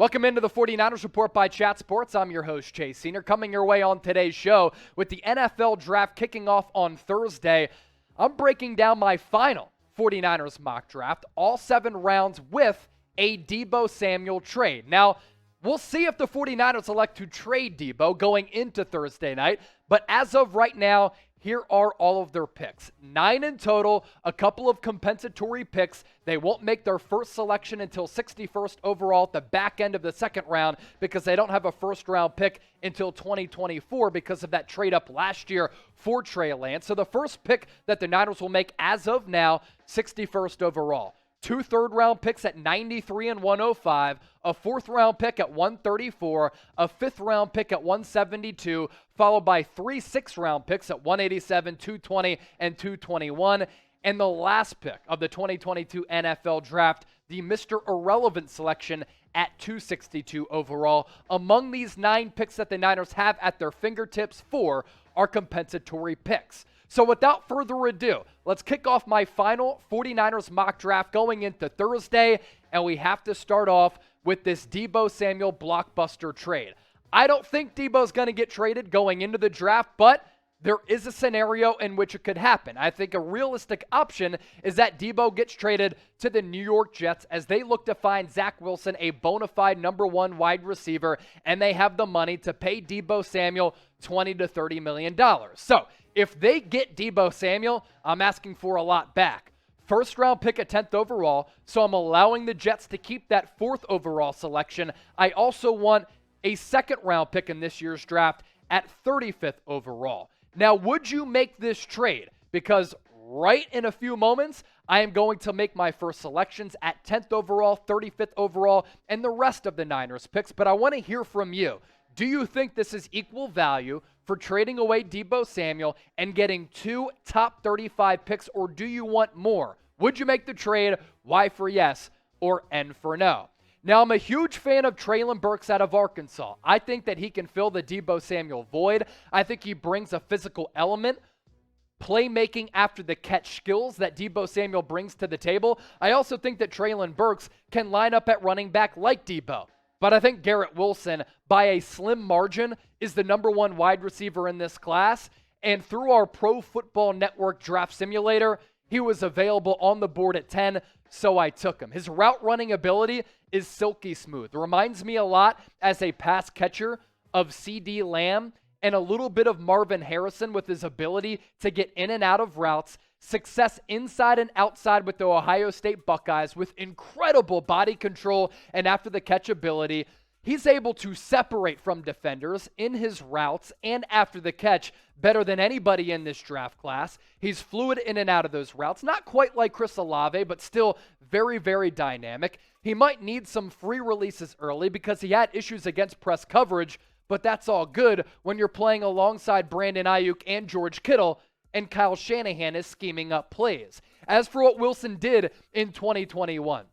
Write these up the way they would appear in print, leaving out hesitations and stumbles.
Welcome into the 49ers Report by Chat Sports. I'm your host, Chase Senior, coming your way on today's show with the NFL Draft kicking off on Thursday. I'm breaking down my final 49ers mock draft, all 7 rounds with a Deebo Samuel trade. Now, we'll see if the 49ers elect to trade Deebo going into Thursday night, but as of right now, here are all of their picks. 9 in total, a couple of compensatory picks. They won't make their first selection until 61st overall at the back end of the second round because they don't have a first-round pick until 2024 because of that trade up last year for Treylon. So the first pick that the Niners will make as of now, 61st overall. 2 third-round picks at 93 and 105, a 4th-round pick at 134, a 5th-round pick at 172, followed by 3 6th-round picks at 187, 220, and 221. And the last pick of the 2022 NFL Draft, the Mr. Irrelevant selection at 262 overall. Among these 9 picks that the Niners have at their fingertips, 4 are compensatory picks. So without further ado, let's kick off my final 49ers mock draft going into Thursday, and we have to start off with this Deebo Samuel blockbuster trade. I don't think Deebo's going to get traded going into the draft, but there is a scenario in which it could happen. I think a realistic option is that Deebo gets traded to the New York Jets as they look to find Zach Wilson a bona fide number 1 wide receiver, and they have the money to pay Deebo Samuel $20 to $30 million. So if they get Deebo Samuel, I'm asking for a lot back. First round pick at 10th overall, so I'm allowing the Jets to keep that 4th overall selection. I also want a 2nd round pick in this year's draft at 35th overall. Now, would you make this trade? Because right in a few moments, I am going to make my first selections at 10th overall, 35th overall, and the rest of the Niners picks, but I want to hear from you. Do you think this is equal value for trading away Deebo Samuel and getting 2 top 35 picks, or do you want more? Would you make the trade? Y for yes or N for no? Now, I'm a huge fan of Treylon Burks out of Arkansas. I think that he can fill the Deebo Samuel void. I think he brings a physical element, playmaking after the catch skills that Deebo Samuel brings to the table. I also think that Treylon Burks can line up at running back like Deebo. But I think Garrett Wilson, by a slim margin, is the number 1 wide receiver in this class. And through our Pro Football Network draft simulator, he was available on the board at 10, so I took him. His route running ability is silky smooth. Reminds me a lot as a pass catcher of C.D. Lamb and a little bit of Marvin Harrison with his ability to get in and out of routes. Success inside and outside with the Ohio State Buckeyes with incredible body control and after the catch ability. He's able to separate from defenders in his routes and after the catch better than anybody in this draft class. He's fluid in and out of those routes. Not quite like Chris Olave, but still very, very dynamic. He might need some free releases early because he had issues against press coverage, but that's all good when you're playing alongside Brandon Ayuk and George Kittle and Kyle Shanahan is scheming up plays. As for what Wilson did in 2021,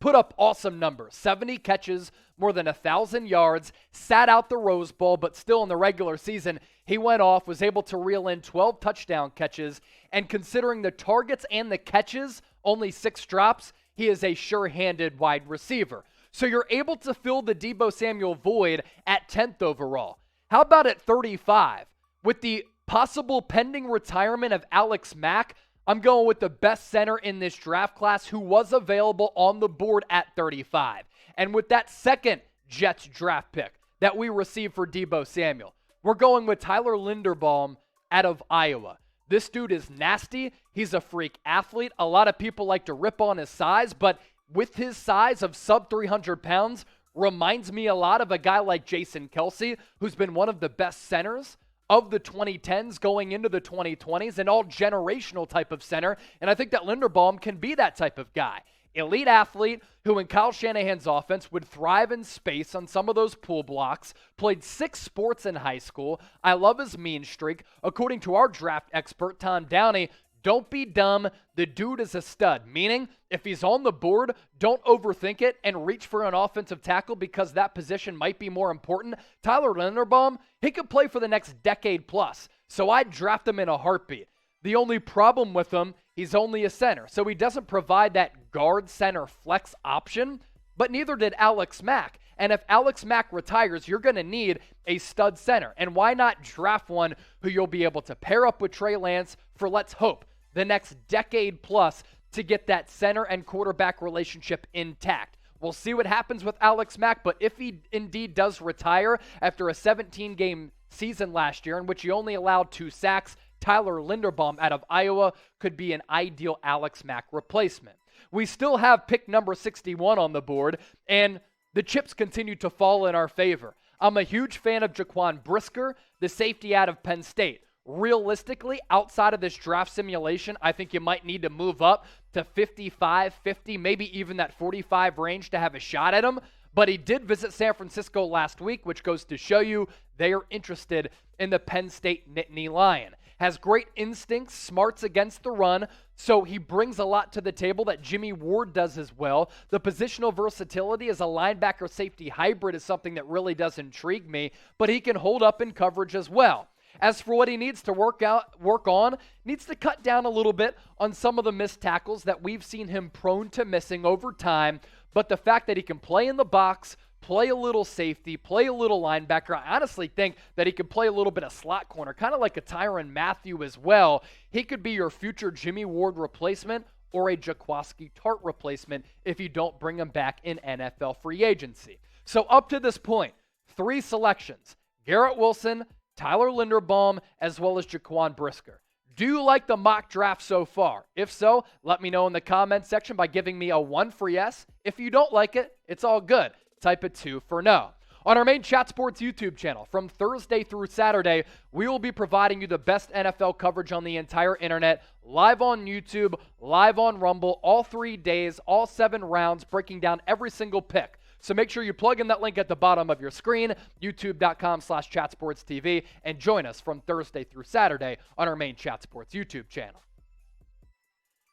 put up awesome numbers. 70 catches, more than 1,000 yards, sat out the Rose Bowl, but still in the regular season, he went off, was able to reel in 12 touchdown catches, and considering the targets and the catches, only 6 drops, he is a sure-handed wide receiver. So you're able to fill the Deebo Samuel void at 10th overall. How about at 35? With the possible pending retirement of Alex Mack, I'm going with the best center in this draft class who was available on the board at 35. And with that second Jets draft pick that we received for Deebo Samuel, we're going with Tyler Linderbaum out of Iowa. This dude is nasty. He's a freak athlete. A lot of people like to rip on his size, but with his size of sub 300 pounds, reminds me a lot of a guy like Jason Kelce, who's been one of the best centers of the 2010s going into the 2020s, an all-generational type of center, and I think that Linderbaum can be that type of guy. Elite athlete who in Kyle Shanahan's offense would thrive in space on some of those pull blocks, played 6 sports in high school. I love his mean streak. According to our draft expert, Tom Downey, don't be dumb. The dude is a stud, meaning if he's on the board, don't overthink it and reach for an offensive tackle because that position might be more important. Tyler Linderbaum, he could play for the next decade plus, so I'd draft him in a heartbeat. The only problem with him, he's only a center, so he doesn't provide that guard center flex option, but neither did Alex Mack. And if Alex Mack retires, you're going to need a stud center. And why not draft one who you'll be able to pair up with Trey Lance for, let's hope, the next decade plus to get that center and quarterback relationship intact. We'll see what happens with Alex Mack, but if he indeed does retire after a 17-game season last year in which he only allowed 2 sacks, Tyler Linderbaum out of Iowa could be an ideal Alex Mack replacement. We still have pick number 61 on the board, and the chips continue to fall in our favor. I'm a huge fan of Jaquan Brisker, the safety out of Penn State. Realistically, outside of this draft simulation, I think you might need to move up to 55, 50, maybe even that 45 range to have a shot at him. But he did visit San Francisco last week, which goes to show you they are interested in the Penn State Nittany Lion. Has great instincts, smarts against the run, so he brings a lot to the table that Jimmy Ward does as well. The positional versatility as a linebacker safety hybrid is something that really does intrigue me, but he can hold up in coverage as well. As for what he needs to work on, needs to cut down a little bit on some of the missed tackles that we've seen him prone to missing over time. But the fact that he can play in the box, play a little safety, play a little linebacker, I honestly think that he could play a little bit of slot corner, kind of like a Tyrann Mathieu as well. He could be your future Jimmy Ward replacement or a Jaquiski Tartt replacement if you don't bring him back in NFL free agency. So up to this point, 3 selections: Garrett Wilson, Tyler Linderbaum, as well as Jaquan Brisker. Do you like the mock draft so far? If so, let me know in the comments section by giving me a 1 for yes. If you don't like it, it's all good. Type a 2 for no. On our main Chat Sports YouTube channel, from Thursday through Saturday, we will be providing you the best NFL coverage on the entire internet, live on YouTube, live on Rumble, all 3 days, all 7 rounds, breaking down every single pick. So make sure you plug in that link at the bottom of your screen, youtube.com/chatsportstv, and join us from Thursday through Saturday on our main Chat Sports YouTube channel.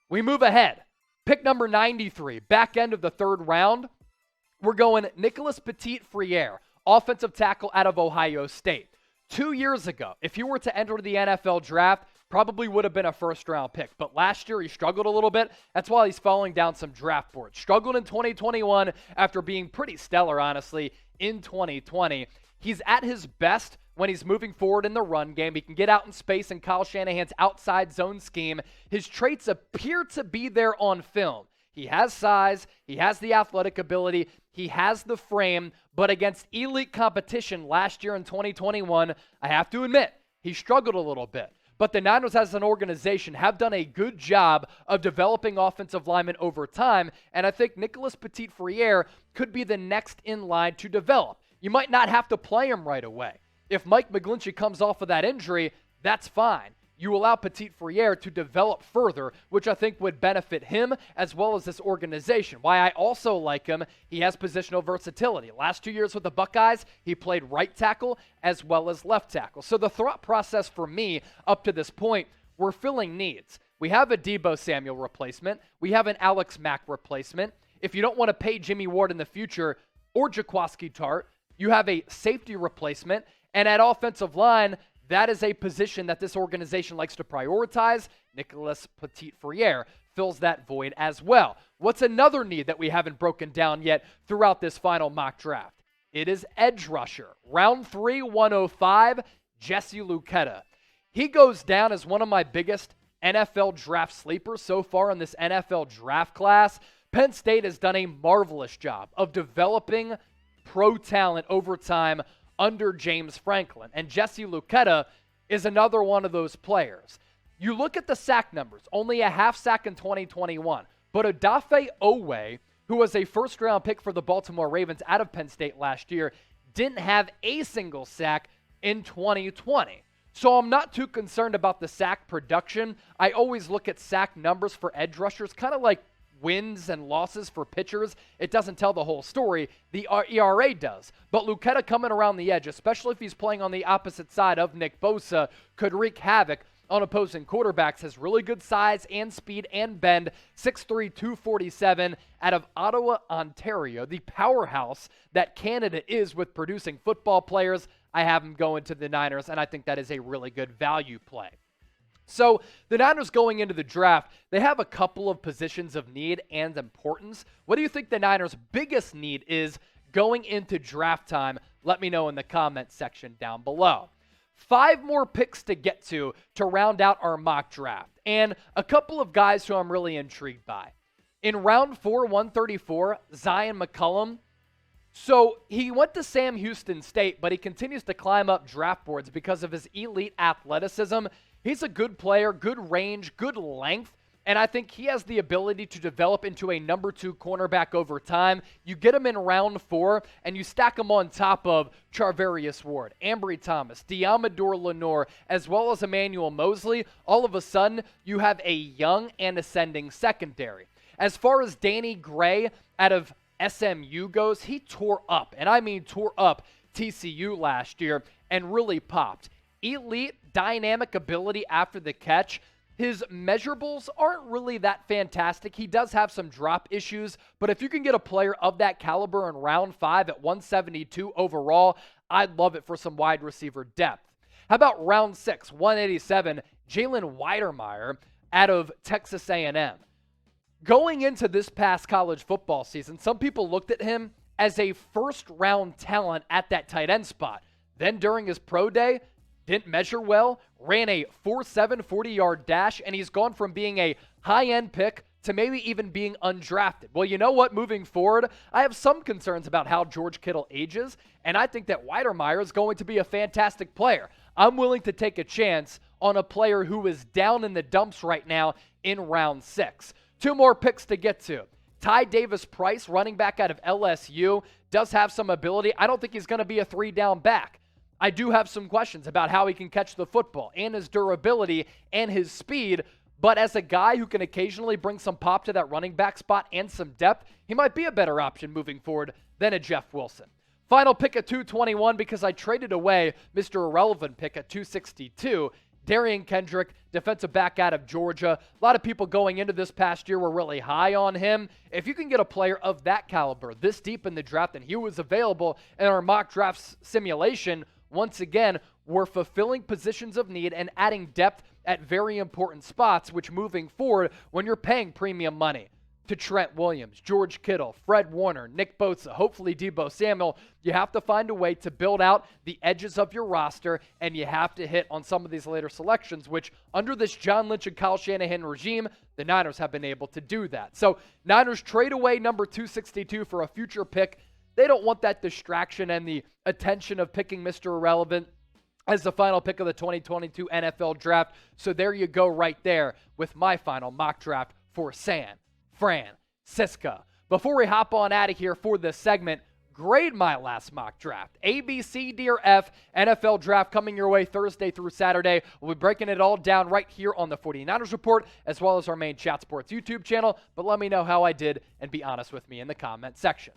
We move ahead. Pick number 93, back end of the 3rd round. We're going Nicholas Petit-Frere, offensive tackle out of Ohio State. 2 years ago, if you were to enter the NFL draft, probably would have been a first-round pick. But last year, he struggled a little bit. That's why he's falling down some draft boards. Struggled in 2021 after being pretty stellar, honestly, in 2020. He's at his best when he's moving forward in the run game. He can get out in space in Kyle Shanahan's outside zone scheme. His traits appear to be there on film. He has size, he has the athletic ability, he has the frame, but against elite competition last year in 2021, I have to admit, he struggled a little bit. But the Niners as an organization have done a good job of developing offensive linemen over time, and I think Nicholas Petit-Frere could be the next in line to develop. You might not have to play him right away. If Mike McGlinchey comes off of that injury, that's fine. You allow Petit-Frere to develop further, which I think would benefit him as well as this organization. Why I also like him, he has positional versatility. Last 2 years with the Buckeyes, he played right tackle as well as left tackle. So the thought process for me up to this point, we're filling needs. We have a Deebo Samuel replacement. We have an Alex Mack replacement. If you don't want to pay Jimmy Ward in the future or Jaquiski Tartt, you have a safety replacement. And at offensive line, that is a position that this organization likes to prioritize. Nicholas Petit-Frere fills that void as well. What's another need that we haven't broken down yet throughout this final mock draft? It is edge rusher. Round 3, 105, Jesse Luketa. He goes down as one of my biggest NFL draft sleepers so far in this NFL draft class. Penn State has done a marvelous job of developing pro talent over time under James Franklin. And Jesse Luketa is another one of those players. You look at the sack numbers, only a half sack in 2021. But Odafe Owe, who was a first-round pick for the Baltimore Ravens out of Penn State last year, didn't have a single sack in 2020. So I'm not too concerned about the sack production. I always look at sack numbers for edge rushers, kind of like wins and losses for pitchers. It doesn't tell the whole story. The ERA does. But Luketa coming around the edge, especially if he's playing on the opposite side of Nick Bosa, could wreak havoc on opposing quarterbacks. Has really good size and speed and bend. 6'3", 247 out of Ottawa, Ontario. The powerhouse that Canada is with producing football players. I have him going to the Niners, and I think that is a really good value play. So the Niners going into the draft, they have a couple of positions of need and importance. What do you think the Niners' biggest need is going into draft time? Let me know in the comments section down below. 5 more picks to get to round out our mock draft, and a couple of guys who I'm really intrigued by. In round 4, 134, Zion McCollum. So he went to Sam Houston State, but he continues to climb up draft boards because of his elite athleticism. He's a good player, good range, good length, and I think he has the ability to develop into a number 2 cornerback over time. You get him in round 4, and you stack him on top of Charvarius Ward, Ambry Thomas, Diamador Lenore, as well as Emmanuel Mosley. All of a sudden, you have a young and ascending secondary. As far as Danny Gray out of SMU goes, he tore up, and I mean tore up TCU last year and really popped. Elite dynamic ability after the catch. His measurables aren't really that fantastic. He does have some drop issues, but if you can get a player of that caliber in round 5 at 172 overall, I'd love it for some wide receiver depth. How about round 6, 187, Jalen Weidermeyer out of Texas A&M. Going into this past college football season, some people looked at him as a first-round talent at that tight end spot. Then during his pro day, didn't measure well, ran a 4.7 40-yard dash, and he's gone from being a high-end pick to maybe even being undrafted. Well, you know what? Moving forward, I have some concerns about how George Kittle ages, and I think that Weidermeyer is going to be a fantastic player. I'm willing to take a chance on a player who is down in the dumps right now in round 6. 2 more picks to get to. Ty Davis-Price, running back out of LSU, does have some ability. I don't think he's going to be a 3-down back. I do have some questions about how he can catch the football and his durability and his speed, but as a guy who can occasionally bring some pop to that running back spot and some depth, he might be a better option moving forward than a Jeff Wilson. Final pick at 221 because I traded away Mr. Irrelevant pick at 262. Darian Kendrick, defensive back out of Georgia. A lot of people going into this past year were really high on him. If you can get a player of that caliber this deep in the draft, and he was available in our mock draft simulation, once again, we're fulfilling positions of need and adding depth at very important spots, which moving forward, when you're paying premium money to Trent Williams, George Kittle, Fred Warner, Nick Bosa, hopefully Deebo Samuel, you have to find a way to build out the edges of your roster, and you have to hit on some of these later selections, which under this John Lynch and Kyle Shanahan regime, the Niners have been able to do that. So Niners trade away number 262 for a future pick. They don't want that distraction and the attention of picking Mr. Irrelevant as the final pick of the 2022 NFL Draft. So there you go right there with my final mock draft for San Francisco. Before we hop on out of here for this segment, grade my last mock draft. A, B, C, D, or F, NFL Draft coming your way Thursday through Saturday. We'll be breaking it all down right here on the 49ers Report, as well as our main Chat Sports YouTube channel. But let me know how I did and be honest with me in the comment section.